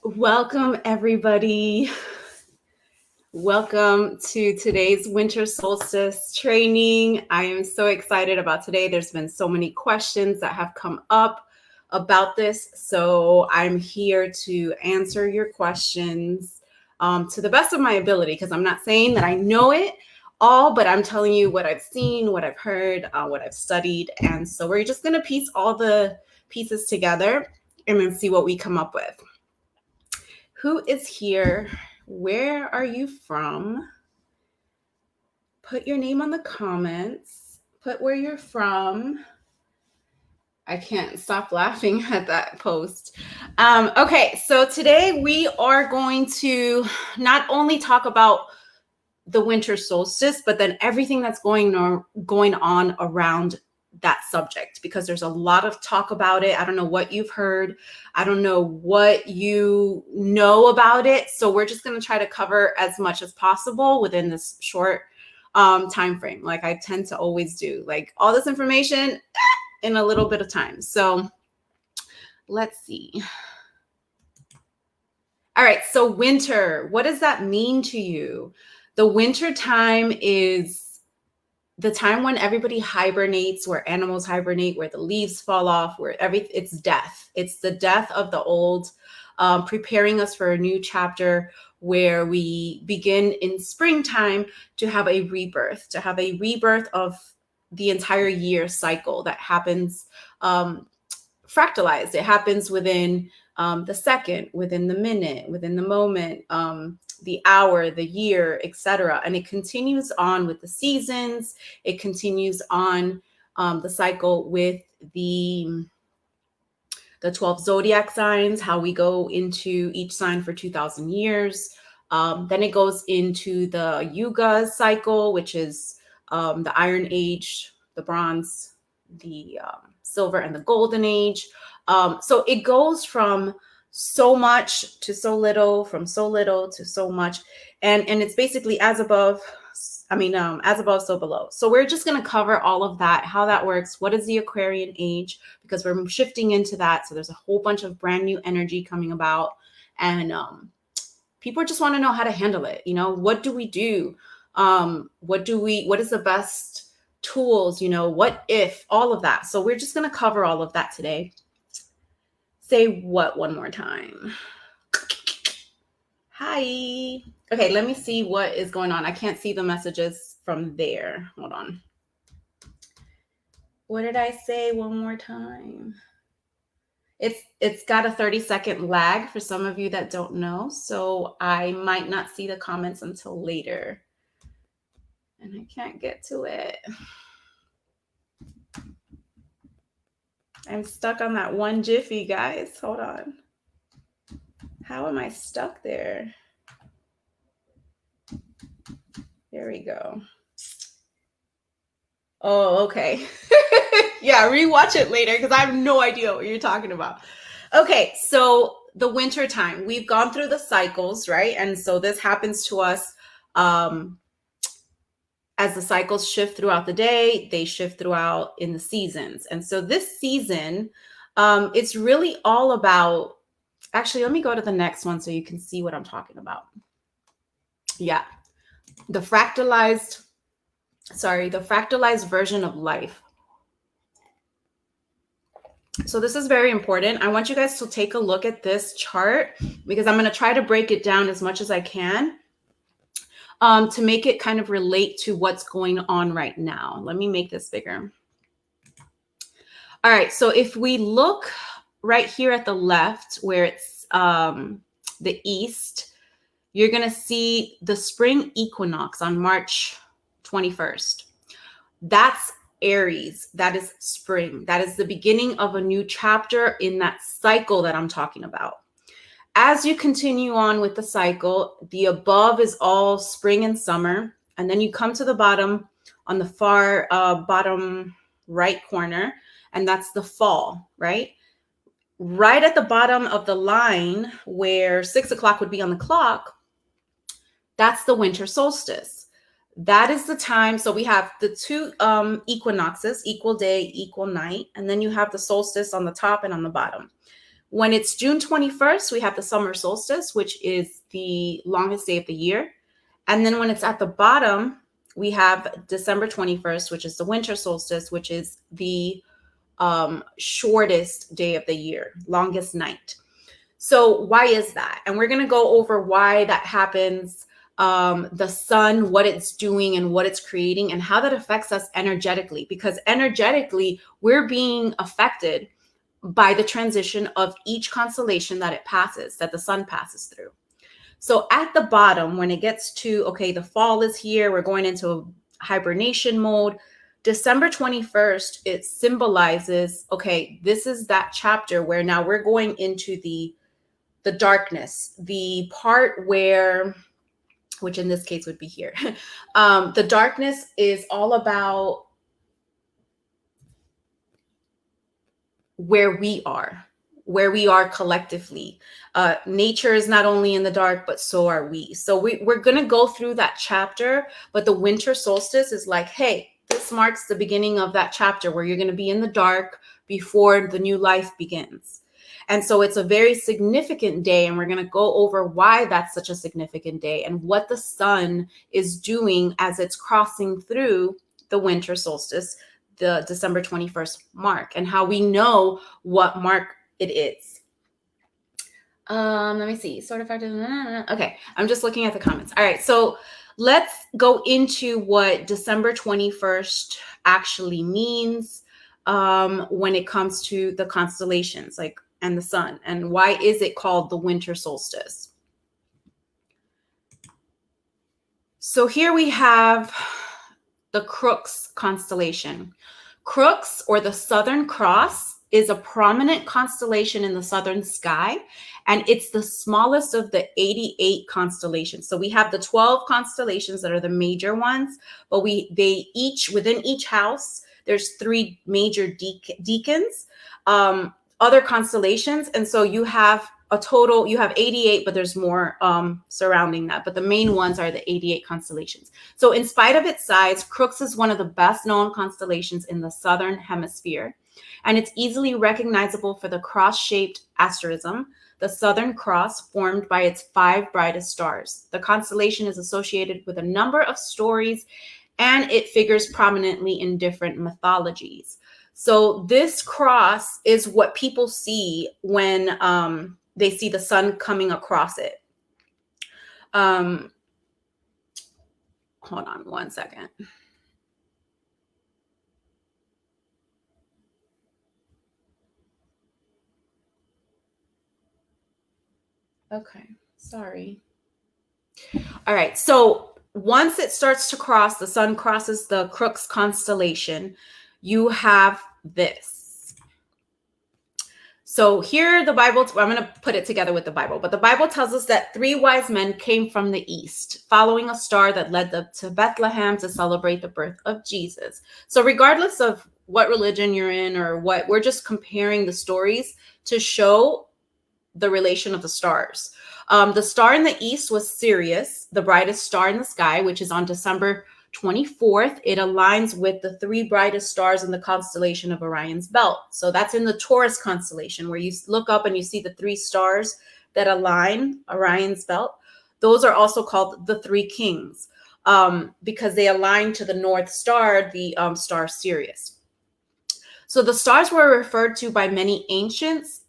Welcome, everybody. Welcome to today's Winter Solstice training. I am so excited about today. There's been so many questions that have come up about this. So I'm here to answer your questions to the best of my ability, because I'm not saying that I know it all, but I'm telling you what I've seen, what I've heard, what I've studied. And so we're just going to piece all the pieces together and then see what we come up with. Who is here? Where are you from? Put your name on the comments. Put where you're from. I can't stop laughing at that post. Okay, so today we are going to not only talk about the winter solstice, but then everything that's going on around that subject, because there's a lot of talk about it. I don't know what you've heard. I don't know what you know about it. So we're just going to try to cover as much as possible within this short time frame, like I tend to always do, like all this information in a little bit of time. So let's see. All right, so winter, what does that mean to you? The winter time is the time when everybody hibernates, where animals hibernate, where the leaves fall off, where it's death. It's the death of the old, preparing us for a new chapter where we begin in springtime to have a rebirth of the entire year cycle that happens fractalized. It happens within the second, within the minute, within the moment, the hour, the year, etc. And it continues on with the seasons. It continues on the cycle with the 12 zodiac signs, how we go into each sign for 2,000 years. Then it goes into the Yuga cycle, which is the Iron Age, the Bronze, the Silver, and the Golden Age. So it goes from so much to so little, from so little to so much. And it's basically as above, so below. So we're just going to cover all of that, how that works. What is the Aquarian Age? Because we're shifting into that. So there's a whole bunch of brand new energy coming about. And people just want to know how to handle it. What do we do? What is the best tools? What if, all of that. So we're just going to cover all of that today. Say what one more time? Hi. Okay, let me see what is going on. I can't see the messages from there. Hold on. What did I say one more time? It's got a 30-second lag for some of you that don't know, so I might not see the comments until later. And I can't get to it. I'm stuck on that one jiffy, guys. Hold on. How am I stuck there? There we go. Oh, okay. Yeah, rewatch it later because I have no idea what you're talking about. Okay, so the winter time, we've gone through the cycles, right? And so this happens to us as the cycles shift throughout the day, they shift throughout in the seasons. And so this season, it's really all about, actually, let me go to the next one so you can see what I'm talking about. Yeah, the fractalized version of life. So this is very important. I want you guys to take a look at this chart because I'm going to try to break it down as much as I can to make it kind of relate to what's going on right now. Let me make this bigger. All right, so if we look right here at the left where it's the east, you're going to see the spring equinox on March 21st. That's Aries. That is spring. That is the beginning of a new chapter in that cycle that I'm talking about. As you continue on with the cycle, the above is all spring and summer. And then you come to the bottom on the far bottom right corner, and that's the fall, right? Right at the bottom of the line where 6 o'clock would be on the clock, that's the winter solstice. That is the time. So we have the two equinoxes, equal day, equal night. And then you have the solstice on the top and on the bottom. When it's June 21st, we have the summer solstice, which is the longest day of the year. And then when it's at the bottom, we have December 21st, which is the winter solstice, which is the shortest day of the year, longest night. So why is that? And we're going to go over why that happens, the sun, what it's doing and what it's creating, and how that affects us energetically, because energetically we're being affected by the transition of each constellation that it passes, that the sun passes through. So at the bottom, when it gets to, okay, the fall is here, we're going into hibernation mode. December 21st, it symbolizes, okay, this is that chapter where now we're going into the darkness, the part where, which in this case would be here. The darkness is all about where we are collectively. Nature is not only in the dark, but so are we. So we're going to go through that chapter, but the winter solstice is like, hey, this marks the beginning of that chapter where you're going to be in the dark before the new life begins. And so it's a very significant day, and we're going to go over why that's such a significant day and what the sun is doing as it's crossing through the winter solstice, the December 21st mark, and how we know what mark it is. Let me see. Sort of. Okay, I'm just looking at the comments. All right, so let's go into what December 21st actually means when it comes to the constellations, like, and the sun, and why is it called the winter solstice? So here we have the Crux constellation. Crux, or the Southern Cross, is a prominent constellation in the southern sky, and it's the smallest of the 88 constellations. So we have the 12 constellations that are the major ones, but they each, within each house, there's 3 major deacons, other constellations, and so you have a total, you have 88, but there's more surrounding that, but the main ones are the 88 constellations. So in spite of its size, Crux is one of the best known constellations in the southern hemisphere, and it's easily recognizable for the cross-shaped asterism, the Southern Cross, formed by its 5 brightest stars. The constellation is associated with a number of stories, and it figures prominently in different mythologies. So this cross is what people see when they see the sun coming across it. Hold on one second. Okay, sorry. All right, so once it starts to cross, the sun crosses the Crux constellation, you have this. So here the Bible, I'm going to put it together with the Bible, but the Bible tells us that 3 wise men came from the east, following a star that led them to Bethlehem to celebrate the birth of Jesus. So regardless of what religion you're in or what, we're just comparing the stories to show the relation of the stars. The star in the east was Sirius, the brightest star in the sky, which is on December 24th. It aligns with the 3 brightest stars in the constellation of Orion's belt. So that's in the Taurus constellation, where you look up and you see the 3 stars that align Orion's belt. Those are also called the 3 kings because they align to the North Star, the star Sirius. So the stars were referred to by many ancients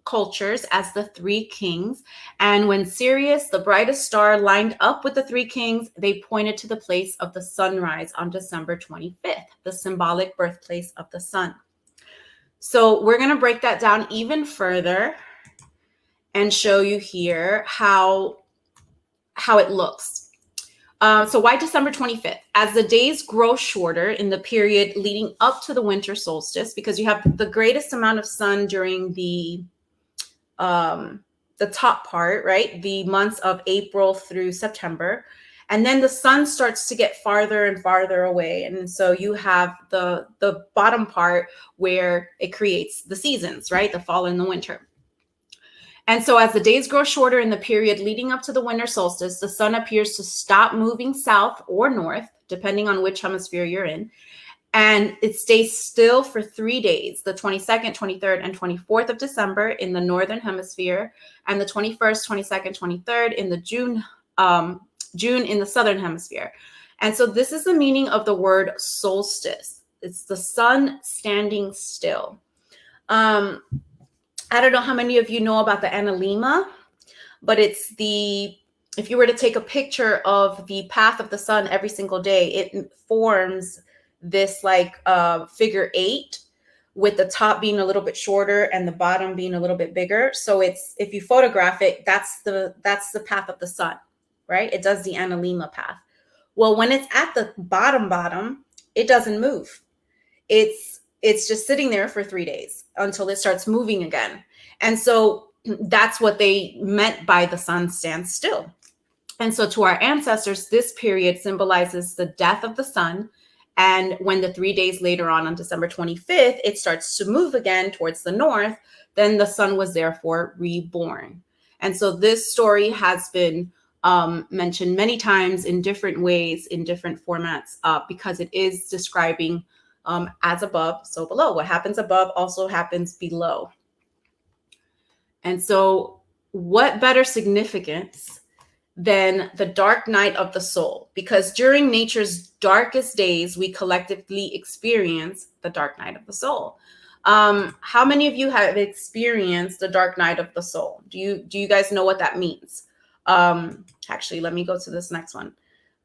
cultures as the 3 kings, and when Sirius, the brightest star, lined up with the 3 kings, they pointed to the place of the sunrise on December 25th, the symbolic birthplace of the sun. So we're going to break that down even further and show you here how it looks. So why December 25th? As the days grow shorter in the period leading up to the winter solstice, because you have the greatest amount of sun during the top part, right? The months of April through September. And then the sun starts to get farther and farther away. And so you have the bottom part where it creates the seasons, right? The fall and the winter. And so as the days grow shorter in the period leading up to the winter solstice, the sun appears to stop moving south or north, depending on which hemisphere you're in. And it stays still for 3 days, the 22nd, 23rd, and 24th of December in the Northern Hemisphere, and the 21st, 22nd, 23rd in the June in the Southern Hemisphere. And so this is the meaning of the word solstice. It's the sun standing still. I don't know how many of you know about the analemma, but it's if you were to take a picture of the path of the sun every single day, it forms this like figure 8, with the top being a little bit shorter and the bottom being a little bit bigger. So it's, if you photograph it, that's the path of the sun, right? It does the analemma path. Well, when it's at the bottom, it doesn't move. It's just sitting there for 3 days until it starts moving again. And so that's what they meant by the sun stands still. And so to our ancestors, this period symbolizes the death of the sun. And when the 3 days later on December 25th, it starts to move again towards the north, then the sun was therefore reborn. And so this story has been mentioned many times in different ways, in different formats, because it is describing as above, so below. What happens above also happens below. And so what better significance than the dark night of the soul? Because during nature's darkest days, we collectively experience the dark night of the soul. How many of you have experienced the dark night of the soul? Do you guys know what that means? Actually, let me go to this next one.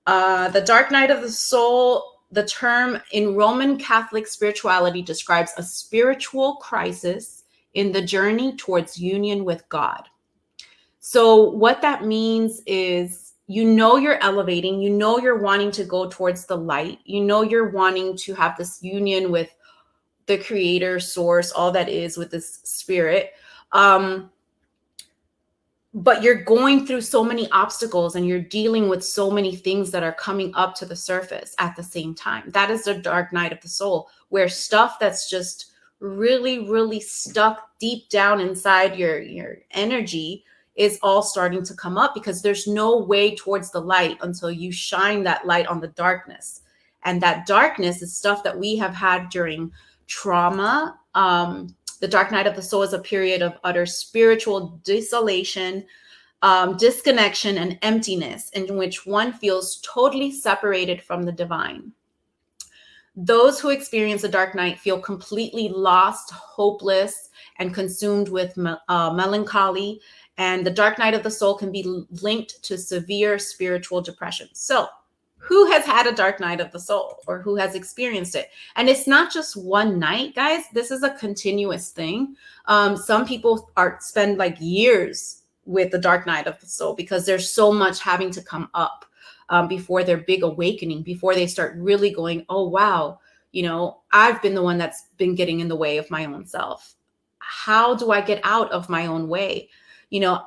The dark night of the soul, the term in Roman Catholic spirituality describes a spiritual crisis in the journey towards union with God. So what that means is, you're elevating, you're wanting to go towards the light, you're wanting to have this union with the creator, source, all that is, with this spirit. But you're going through so many obstacles and you're dealing with so many things that are coming up to the surface at the same time. That is the dark night of the soul, where stuff that's just really, really stuck deep down inside your energy is all starting to come up, because there's no way towards the light until you shine that light on the darkness. And that darkness is stuff that we have had during trauma. The dark night of the soul is a period of utter spiritual desolation, disconnection, and emptiness, in which one feels totally separated from the divine. Those who experience the dark night feel completely lost, hopeless, and consumed with melancholy. And the dark night of the soul can be linked to severe spiritual depression. So who has had a dark night of the soul, or who has experienced it? And it's not just one night, guys. This is a continuous thing. Some people spend like years with the dark night of the soul, because there's so much having to come up before their big awakening, before they start really going, oh, wow, I've been the one that's been getting in the way of my own self. How do I get out of my own way?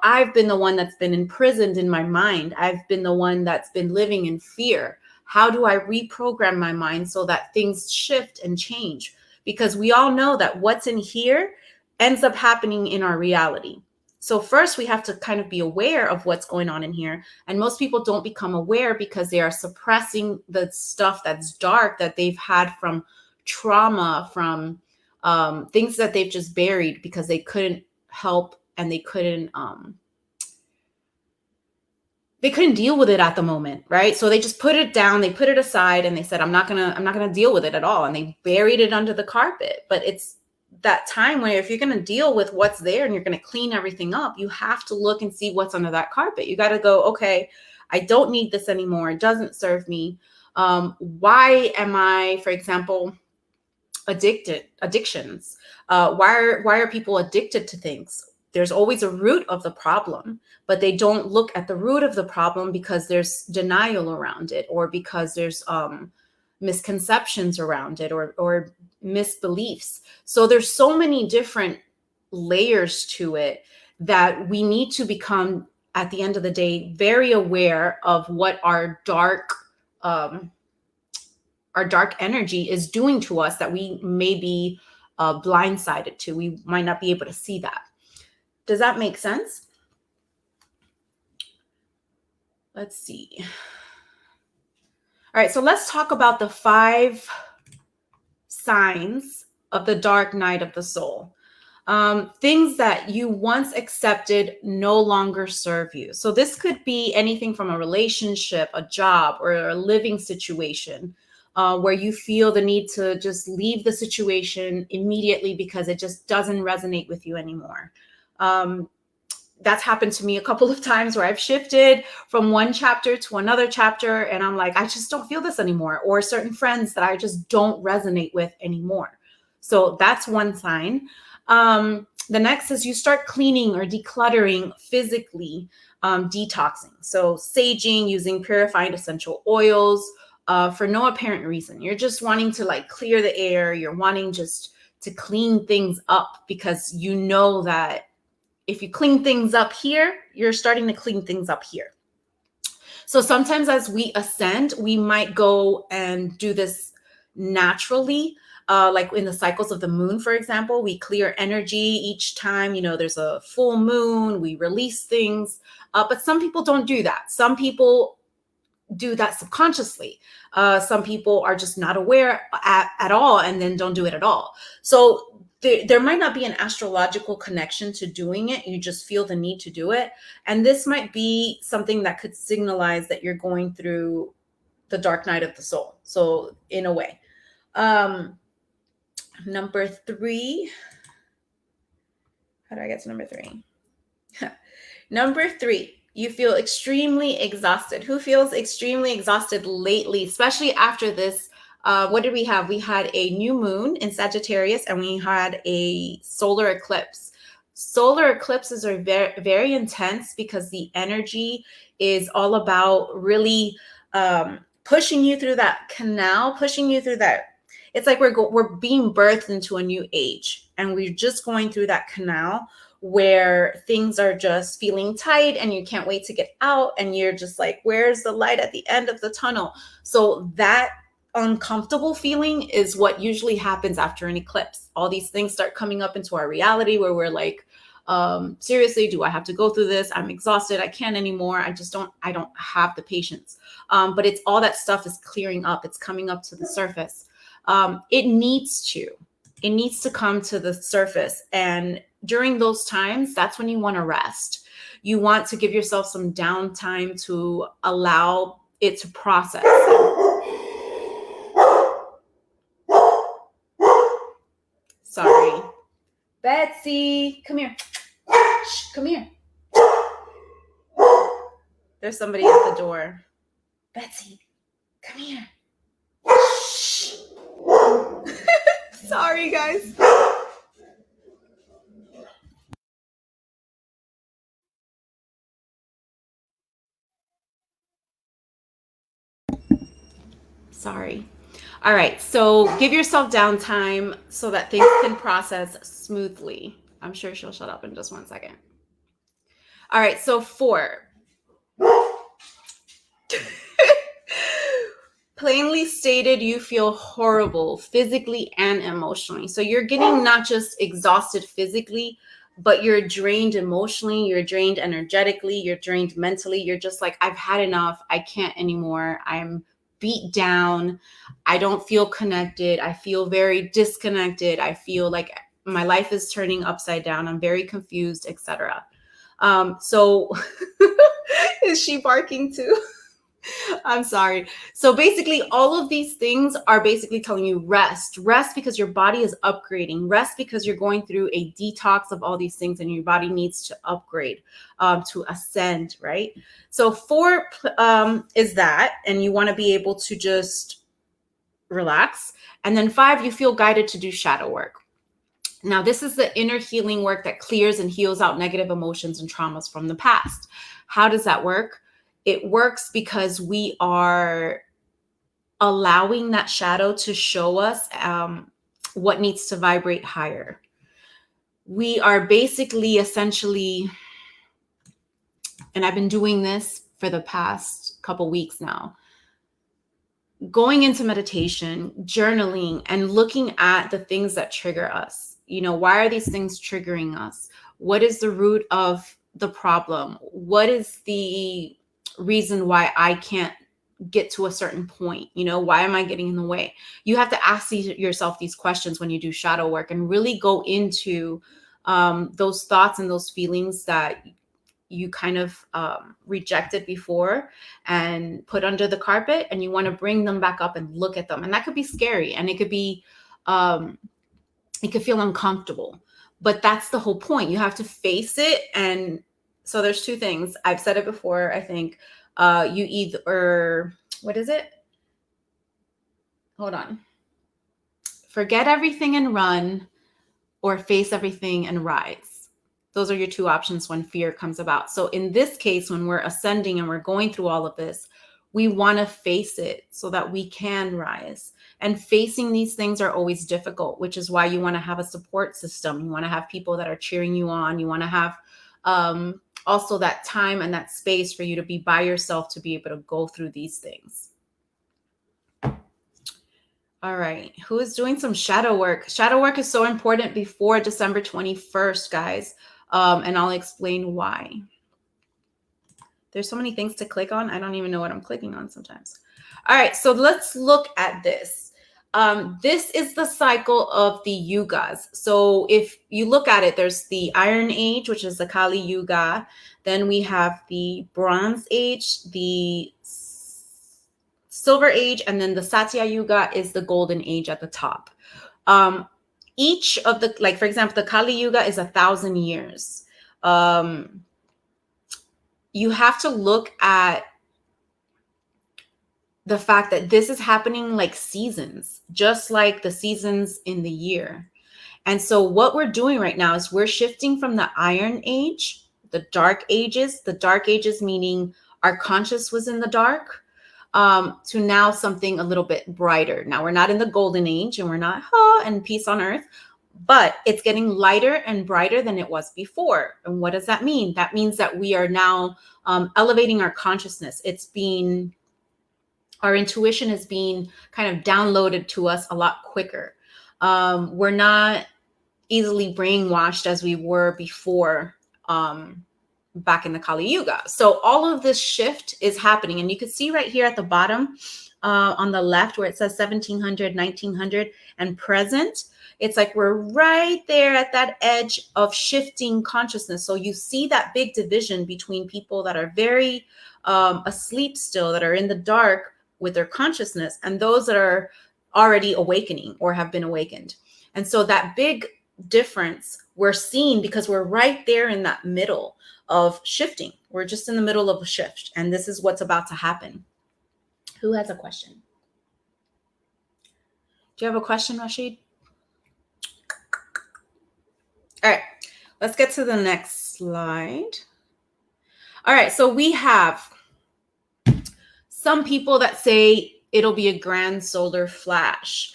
I've been the one that's been imprisoned in my mind. I've been the one that's been living in fear. How do I reprogram my mind so that things shift and change? Because we all know that what's in here ends up happening in our reality. So first, we have to kind of be aware of what's going on in here. And most people don't become aware because they are suppressing the stuff that's dark that they've had from trauma, from things that they've just buried because they couldn't help, and they couldn't deal with it at the moment, right? So they just put it down, they put it aside, and they said, I'm not gonna deal with it at all. And they buried it under the carpet. But it's that time where, if you're gonna deal with what's there and you're gonna clean everything up, you have to look and see what's under that carpet. You gotta go, okay, I don't need this anymore. It doesn't serve me. Why am I, for example, addictions? Why are people addicted to things? There's always a root of the problem, but they don't look at the root of the problem because there's denial around it, or because there's misconceptions around it, or misbeliefs. So there's so many different layers to it that we need to become, at the end of the day, very aware of what our dark energy is doing to us, that we may be blindsided to. We might not be able to see that. Does that make sense? Let's see. All right, so let's talk about the 5 signs of the dark night of the soul. Things that you once accepted no longer serve you. So this could be anything from a relationship, a job, or a living situation where you feel the need to just leave the situation immediately because it just doesn't resonate with you anymore. That's happened to me a couple of times where I've shifted from one chapter to another chapter and I'm like, I just don't feel this anymore, or certain friends that I just don't resonate with anymore. So that's one sign. The next is you start cleaning or decluttering physically, detoxing. So saging, using purified essential oils for no apparent reason. You're just wanting to like clear the air. You're wanting just to clean things up because you know that if you clean things up here, you're starting to clean things up here. So sometimes as we ascend, we might go and do this naturally. Like in the cycles of the moon, for example, we clear energy each time, there's a full moon, we release things. But some people don't do that. Some people do that subconsciously. Some people are just not aware at all and then don't do it at all. So there might not be an astrological connection to doing it. You just feel the need to do it. And this might be something that could signalize that you're going through the dark night of the soul. So in a way. Number 3. How do I get to number 3? Number 3, you feel extremely exhausted. Who feels extremely exhausted lately, especially after this? What did we have? We had a new moon in Sagittarius and we had a solar eclipse. Solar eclipses are very, very intense because the energy is all about really pushing you through that canal, pushing you through that. It's like we're being birthed into a new age and we're just going through that canal where things are just feeling tight and you can't wait to get out and you're just like, where's the light at the end of the tunnel? So that uncomfortable feeling is what usually happens after an eclipse. All these things start coming up into our reality where we're like, seriously, do I have to go through this? I'm exhausted. I can't anymore. I don't have the patience. But it's all that stuff is clearing up. It's coming up to the surface. It needs to come to the surface. And during those times, that's when you want to rest. You want to give yourself some downtime to allow it to process. Sorry. Betsy, come here. Shh, come here. There's somebody at the door. Betsy, come here. Shh. Sorry, guys. Sorry. All right. So give yourself downtime so that things can process smoothly. I'm sure she'll shut up in just 1 second. All right. So 4. Plainly stated, you feel horrible physically and emotionally. So you're getting not just exhausted physically, but you're drained emotionally, you're drained energetically, you're drained mentally. You're just like, I've had enough. I can't anymore. I'm beat down. I don't feel connected. I feel very disconnected. I feel like my life is turning upside down. I'm very confused, etc. So is she barking too? I'm sorry. So basically, all of these things are basically telling you rest. Rest because your body is upgrading. Rest because you're going through a detox of all these things and your body needs to upgrade, to ascend, right? So 4 is that, and you want to be able to just relax. And then 5, you feel guided to do shadow work. Now, this is the inner healing work that clears and heals out negative emotions and traumas from the past. How does that work? It works because we are allowing that shadow to show us what needs to vibrate higher. We are basically essentially, and I've been doing this for the past couple weeks now, going into meditation, journaling, and looking at the things that trigger us. Why are these things triggering us? What is the root of the problem? What is the reason why I can't get to a certain point? You know, why am I getting in the way? You have to ask yourself these questions when you do shadow work, and really go into those thoughts and those feelings that you kind of rejected before and put under the carpet, and you want to bring them back up and look at them. And that could be scary, and it could be it could feel uncomfortable, but that's the whole point. You have to face it. And so there's two things. I've said it before, I think. You either, what is it? Hold on. Forget everything and run, or face everything and rise. Those are your two options when fear comes about. So in this case, when we're ascending and we're going through all of this, we want to face it so that we can rise. And facing these things are always difficult, which is why you want to have a support system. You want to have people that are cheering you on. You want to have also that time and that space for you to be by yourself, to be able to go through these things. All right. Who is doing some shadow work? Shadow work is so important before December 21st, guys. And I'll explain why. There's so many things to click on. I don't even know what I'm clicking on sometimes. All right. So let's look at this. This is the cycle of the yugas. So if you look at it, there's the Iron Age, which is the Kali Yuga. Then we have the Bronze Age, the Silver Age, and then the Satya Yuga is the Golden Age at the top. Each of the, like, for example, the Kali Yuga is 1,000 years. You have to look at the fact that this is happening like seasons, just like the seasons in the year. And so what we're doing right now is we're shifting from the Iron Age, the Dark Ages meaning our conscious was in the dark, to now something a little bit brighter. Now we're not in the Golden Age, and we're not and peace on earth, but it's getting lighter and brighter than it was before. And what does that mean? That means that we are now elevating our consciousness. Our intuition is being kind of downloaded to us a lot quicker. We're not easily brainwashed as we were before, back in the Kali Yuga. So all of this shift is happening. And you can see right here at the bottom on the left where it says 1700, 1900 and present. It's like we're right there at that edge of shifting consciousness. So you see that big division between people that are very asleep still, that are in the dark with their consciousness, and those that are already awakening or have been awakened. And so that big difference we're seeing because we're right there in that middle of shifting. We're just in the middle of a shift, and this is what's about to happen. Who has a question? Do you have a question, Rashid? All right, let's get to the next slide. All right, so we have some people that say it'll be a grand solar flash.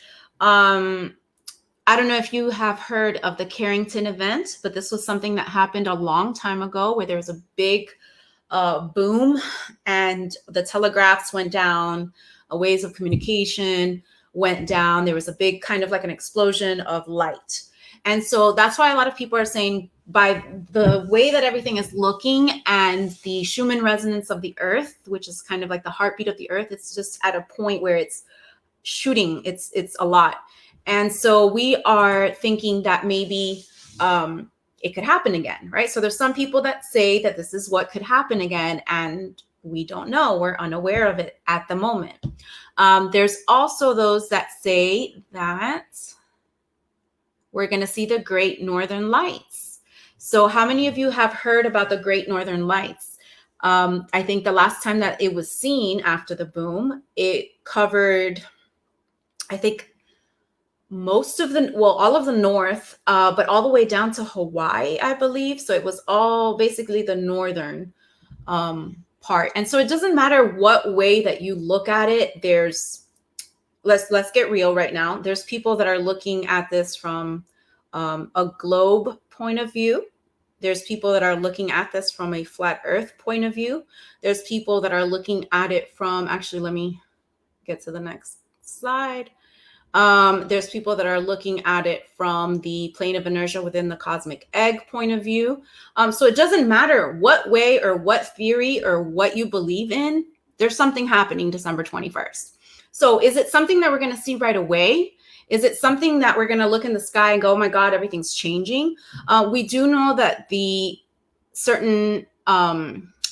I don't know if you have heard of the Carrington event, but this was something that happened a long time ago where there was a big boom and the telegraphs went down, ways of communication went down. There was a big kind of like an explosion of light. And so that's why a lot of people are saying, by the way that everything is looking and the Schumann resonance of the earth, which is kind of like the heartbeat of the earth, it's just at a point where it's shooting. It's a lot. And so we are thinking that maybe it could happen again, right? So there's some people that say that this is what could happen again, and we don't know. We're unaware of it at the moment. There's also those that say that we're going to see the Great Northern Lights. So how many of you have heard about the Great Northern Lights? I think the last time that it was seen after the boom, it covered, I think, most of the, well, all of the north, but all the way down to Hawaii, I believe. So it was all basically the northern part. And so it doesn't matter what way that you look at it. There's, let's get real right now. There's people that are looking at this from a globe point of view. There's people that are looking at this from a flat earth point of view. There's people that are looking at it from, actually, let me get to the next slide. There's people that are looking at it from the plane of inertia within the cosmic egg point of view. So it doesn't matter what way or what theory or what you believe in. There's something happening December 21st. So is it something that we're going to see right away? Is it something that we're going to look in the sky and go, oh my God, everything's changing? We do know that the certain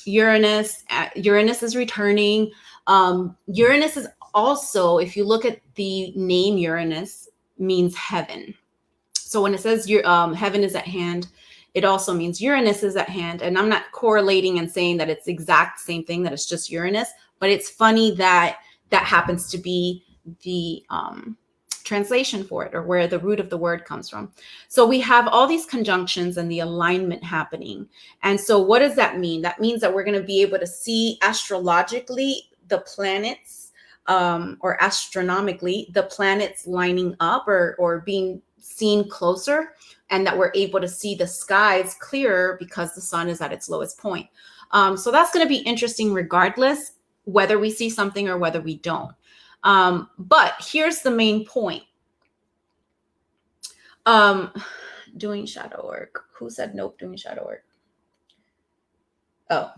Uranus is returning. Uranus is also, if you look at the name Uranus, means heaven. So when it says heaven is at hand, it also means Uranus is at hand. And I'm not correlating and saying that it's the exact same thing, that it's just Uranus, but it's funny that that happens to be the translation for it, or where the root of the word comes from. So we have all these conjunctions and the alignment happening. And so what does that mean? That means that we're going to be able to see astrologically the planets, or astronomically the planets lining up or being seen closer, and that we're able to see the skies clearer because the sun is at its lowest point. So that's going to be interesting regardless whether we see something or whether we don't. But here's the main point. Doing shadow work. Who said nope, doing shadow work? Oh.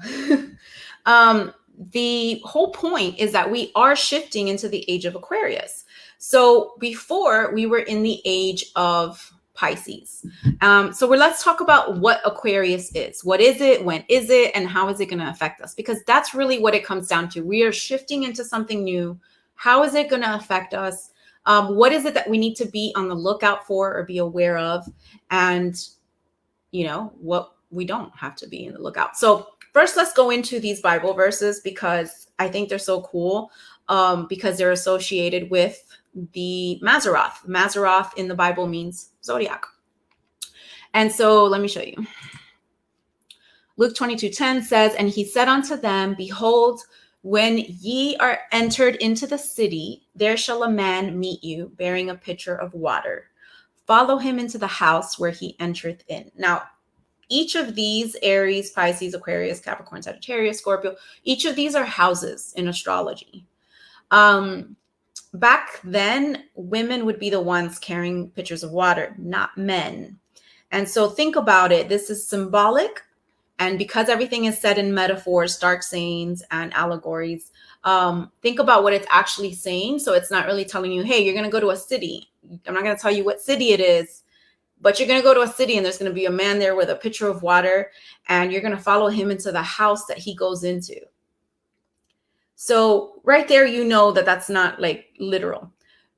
The whole point is that we are shifting into the age of Aquarius. So before we were in the age of Pisces. So let's talk about what Aquarius is. What is it? When is it? And how is it going to affect us? Because that's really what it comes down to. We are shifting into something new. How is it going to affect us? What is it that we need to be on the lookout for or be aware of? And, you know, what we don't have to be in the lookout. So first, let's go into these Bible verses because I think they're so cool, because they're associated with the Mazzaroth. Mazzaroth in the Bible means zodiac. And so let me show you. Luke 22:10 says, and he said unto them, behold, when ye are entered into the city, there shall a man meet you bearing a pitcher of water. Follow him into the house where he entereth in. Now, each of these, Aries, Pisces, Aquarius, Capricorn, Sagittarius, Scorpio, each of these are houses in astrology. Back then, women would be the ones carrying pitchers of water, not men. And so think about it. This is symbolic. And because everything is said in metaphors, dark sayings, and allegories, think about what it's actually saying. So it's not really telling you, hey, you're going to go to a city. I'm not going to tell you what city it is, but you're going to go to a city and there's going to be a man there with a pitcher of water, and you're going to follow him into the house that he goes into. So right there, you know that that's not like literal.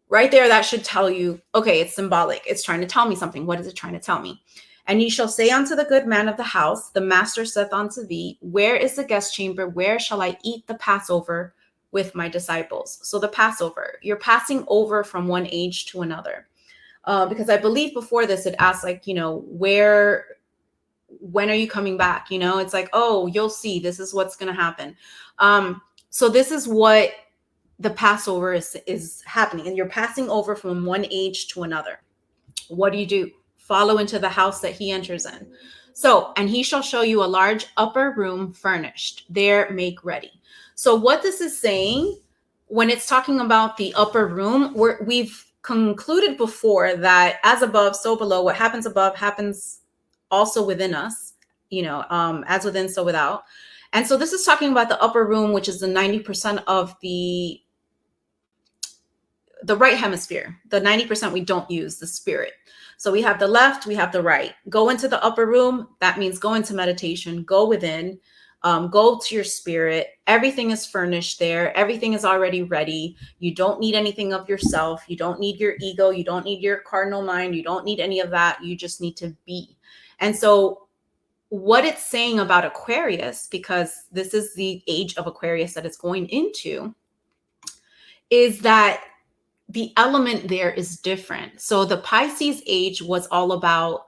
Right there, that should tell you, okay, it's symbolic. It's trying to tell me something. What is it trying to tell me? And ye shall say unto the good man of the house, the master saith unto thee, where is the guest chamber? Where shall I eat the Passover with my disciples? So the Passover, you're passing over from one age to another. Because I believe before this, it asked like, you know, when are you coming back? You know, it's like, oh, you'll see, this is what's going to happen. So this is what the Passover is happening. And you're passing over from one age to another. What do? Follow into the house that he enters in. So, and he shall show you a large upper room furnished. There make ready. So what this is saying, when it's talking about the upper room, we've concluded before that as above, so below. What happens above happens also within us, you know, as within, so without. And so this is talking about the upper room, which is the 90% of the right hemisphere. The 90% we don't use, the spirit. So we have the left, we have the right. Go into the upper room. That means go into meditation, go within, go to your spirit. Everything is furnished there. Everything is already ready. You don't need anything of yourself. You don't need your ego. You don't need your cardinal mind. You don't need any of that. You just need to be. And so what it's saying about Aquarius, because this is the age of Aquarius that it's going into, is that the element there is different. So the Pisces age was all about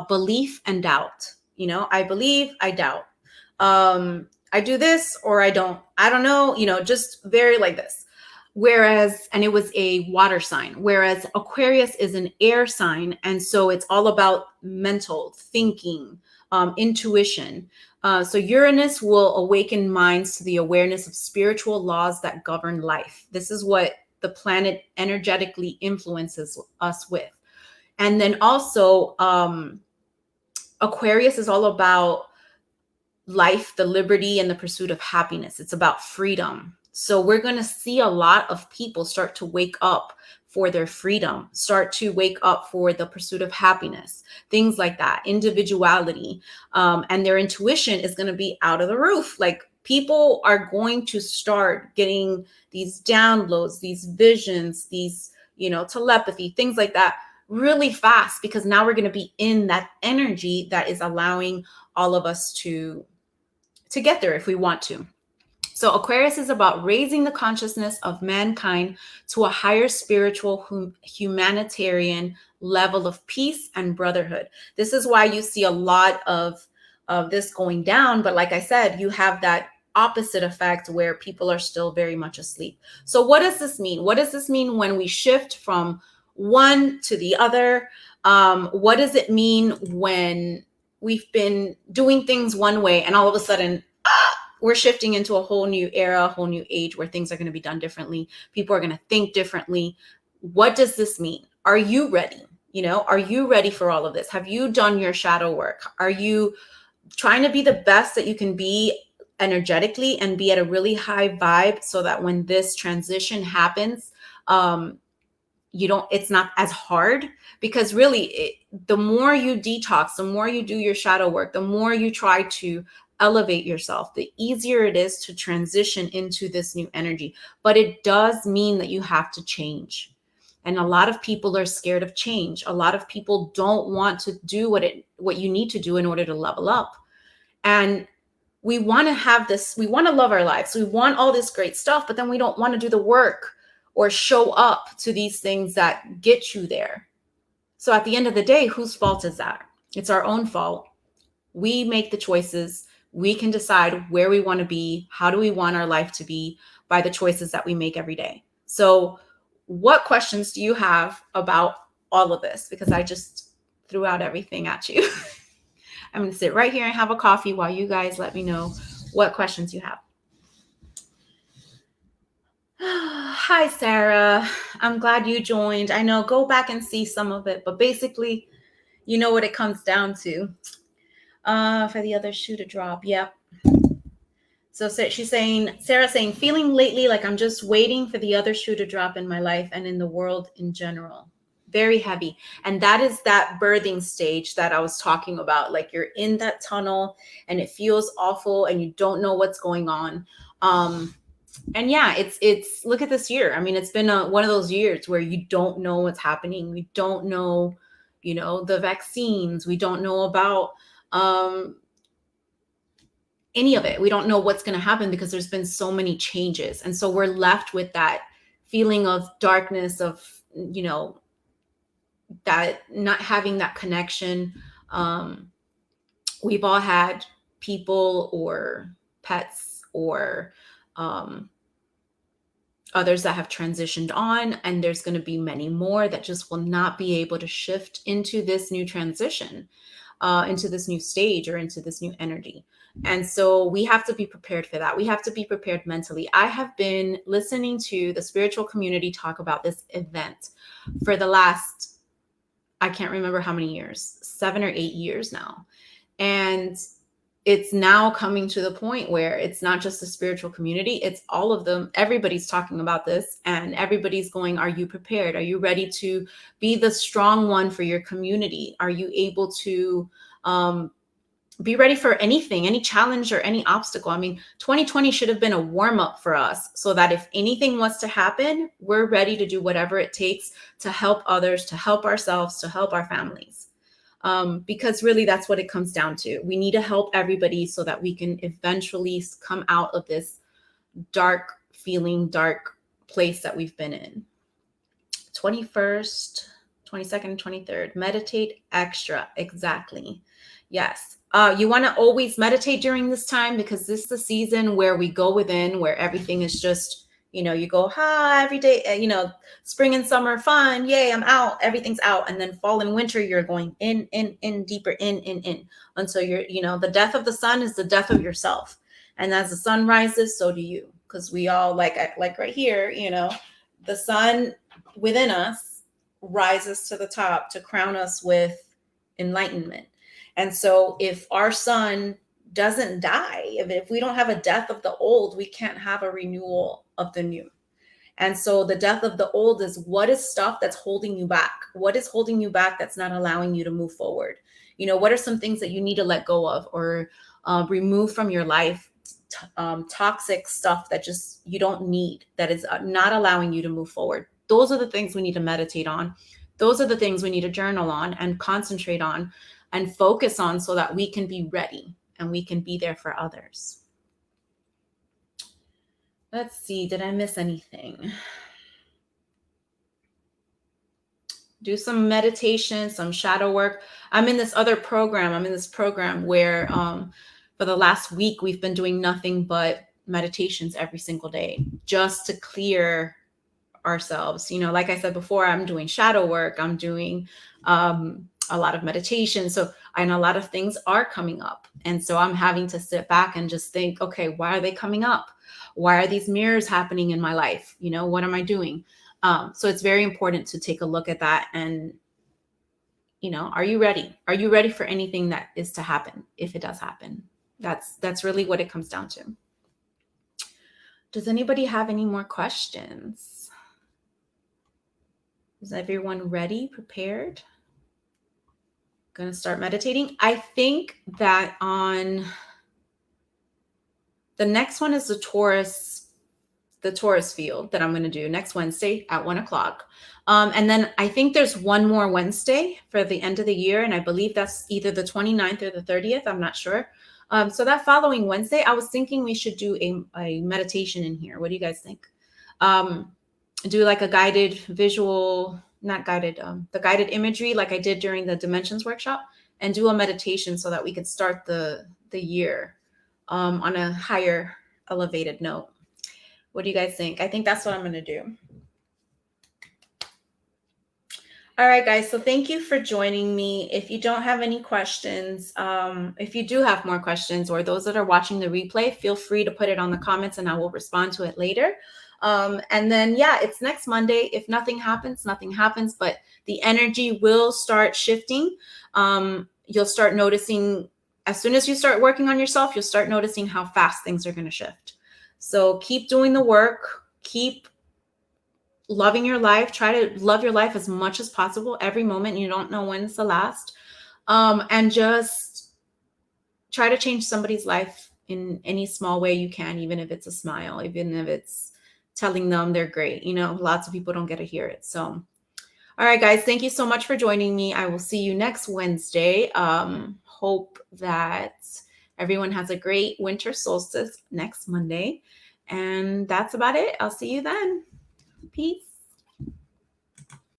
belief and doubt. You know, I believe, I doubt. I do this or I don't know, you know, just very like this. Whereas, and it was a water sign, whereas Aquarius is an air sign. And so it's all about mental thinking, intuition. So Uranus will awaken minds to the awareness of spiritual laws that govern life. This is what the planet energetically influences us with. And then also Aquarius is all about life, the liberty, and the pursuit of happiness. It's about freedom. So we're going to see a lot of people start to wake up for their freedom, start to wake up for the pursuit of happiness, things like that, individuality, and their intuition is going to be out of the roof. Like, people are going to start getting these downloads, these visions, these, telepathy, things like that really fast, because now we're going to be in that energy that is allowing all of us to get there if we want to. So Aquarius is about raising the consciousness of mankind to a higher spiritual, humanitarian level of peace and brotherhood. This is why you see a lot of this going down. But like I said, you have that opposite effect where people are still very much asleep. So what does this mean? What does this mean when we shift from one to the other? What does it mean when we've been doing things one way and all of a sudden we're shifting into a whole new era, a whole new age where things are going to be done differently? People are going to think differently. What does this mean? Are you ready? Are you ready for all of this? Have you done your shadow work? Are you trying to be the best that you can be energetically and be at a really high vibe so that when this transition happens, it's not as hard? Because really, the more you detox, the more you do your shadow work, the more you try to elevate yourself, the easier it is to transition into this new energy. But it does mean that you have to change. And a lot of people are scared of change. A lot of people don't want to do what you need to do in order to level up. And we want to have this, we want to love our lives. We want all this great stuff, but then we don't want to do the work or show up to these things that get you there. So at the end of the day, whose fault is that? It's our own fault. We make the choices. We can decide where we want to be. How do we want our life to be by the choices that we make every day? So what questions do you have about all of this? Because I just threw out everything at you. I'm going to sit right here and have a coffee while you guys let me know what questions you have. Hi, Sarah. I'm glad you joined. I know, go back and see some of it, but basically, you know what it comes down to. For the other shoe to drop. Yep. So she's saying, Sarah's saying, feeling lately like I'm just waiting for the other shoe to drop in my life and in the world in general. Very heavy. And that is that birthing stage that I was talking about. Like, you're in that tunnel and it feels awful and you don't know what's going on. And yeah, it's look at this year. I mean, it's been one of those years where you don't know what's happening. We don't know, the vaccines. We don't know about any of it. We don't know what's going to happen because there's been so many changes. And so we're left with that feeling of darkness, of, that not having that connection. We've all had people or pets or others that have transitioned on, and there's going to be many more that just will not be able to shift into this new transition, into this new stage or into this new energy. And so we have to be prepared for that. We have to be prepared mentally. I have been listening to the spiritual community talk about this event for the last, I can't remember how many years, 7 or 8 years now. And it's now coming to the point where it's not just the spiritual community, it's all of them. Everybody's talking about this and everybody's going, are you prepared? Are you ready to be the strong one for your community? Are you able to be ready for anything, any challenge or any obstacle? I mean, 2020 should have been a warm up for us so that if anything was to happen, we're ready to do whatever it takes to help others, to help ourselves, to help our families. Because really that's what it comes down to. We need to help everybody so that we can eventually come out of this dark place that we've been in. 21st, 22nd, 23rd, meditate extra. Exactly. Yes. You want to always meditate during this time because this is the season where we go within, where everything is just, you go, every day, spring and summer fun. Yay, I'm out. Everything's out. And then fall and winter, you're going in, deeper, in. Until you're, the death of the sun is the death of yourself. And as the sun rises, so do you. Because we all, like right here, the sun within us rises to the top to crown us with enlightenment. And so if our sun doesn't die. If we don't have a death of the old, we can't have a renewal of the new. And so the death of the old is, what is stuff that's holding you back? What is holding you back that's not allowing you to move forward? What are some things that you need to let go of or remove from your life? Toxic stuff that just you don't need, that is not allowing you to move forward. Those are the things we need to meditate on. Those are the things we need to journal on and concentrate on and focus on, so that we can be ready and we can be there for others. Let's see, did I miss anything? Do some meditation, some shadow work. I'm in this program where for the last week, we've been doing nothing but meditations every single day, just to clear ourselves. Like I said before, I'm doing shadow work. I'm doing a lot of meditation. And a lot of things are coming up. And so I'm having to sit back and just think, okay, why are they coming up? Why are these mirrors happening in my life? What am I doing? So it's very important to take a look at that. And, are you ready? Are you ready for anything that is to happen? If it does happen, that's really what it comes down to. Does anybody have any more questions? Is everyone ready, prepared? Going to start meditating. I think that on the next one is the Taurus field that I'm going to do next Wednesday at 1:00. And then I think there's one more Wednesday for the end of the year. And I believe that's either the 29th or the 30th. I'm not sure. So that following Wednesday, I was thinking we should do a meditation in here. What do you guys think? Do like a guided visual, not guided, the guided imagery like I did during the Dimensions workshop, and do a meditation so that we could start the year on a higher elevated note. What do you guys think? I think that's what I'm going to do. All right, guys. So thank you for joining me. If you don't have any questions, if you do have more questions, or those that are watching the replay, feel free to put it on the comments and I will respond to it later. And then, yeah, it's next Monday. If nothing happens, nothing happens, but the energy will start shifting. You'll start noticing, as soon as you start working on yourself, you'll start noticing how fast things are going to shift. So keep doing the work, keep loving your life, try to love your life as much as possible, every moment. You don't know when it's the last. And just try to change somebody's life in any small way you can, even if it's a smile, even if it's telling them they're great. Lots of people don't get to hear it. So, all right, guys, thank you so much for joining me. I will see you next Wednesday. Hope that everyone has a great winter solstice next Monday. And that's about it. I'll see you then. Peace.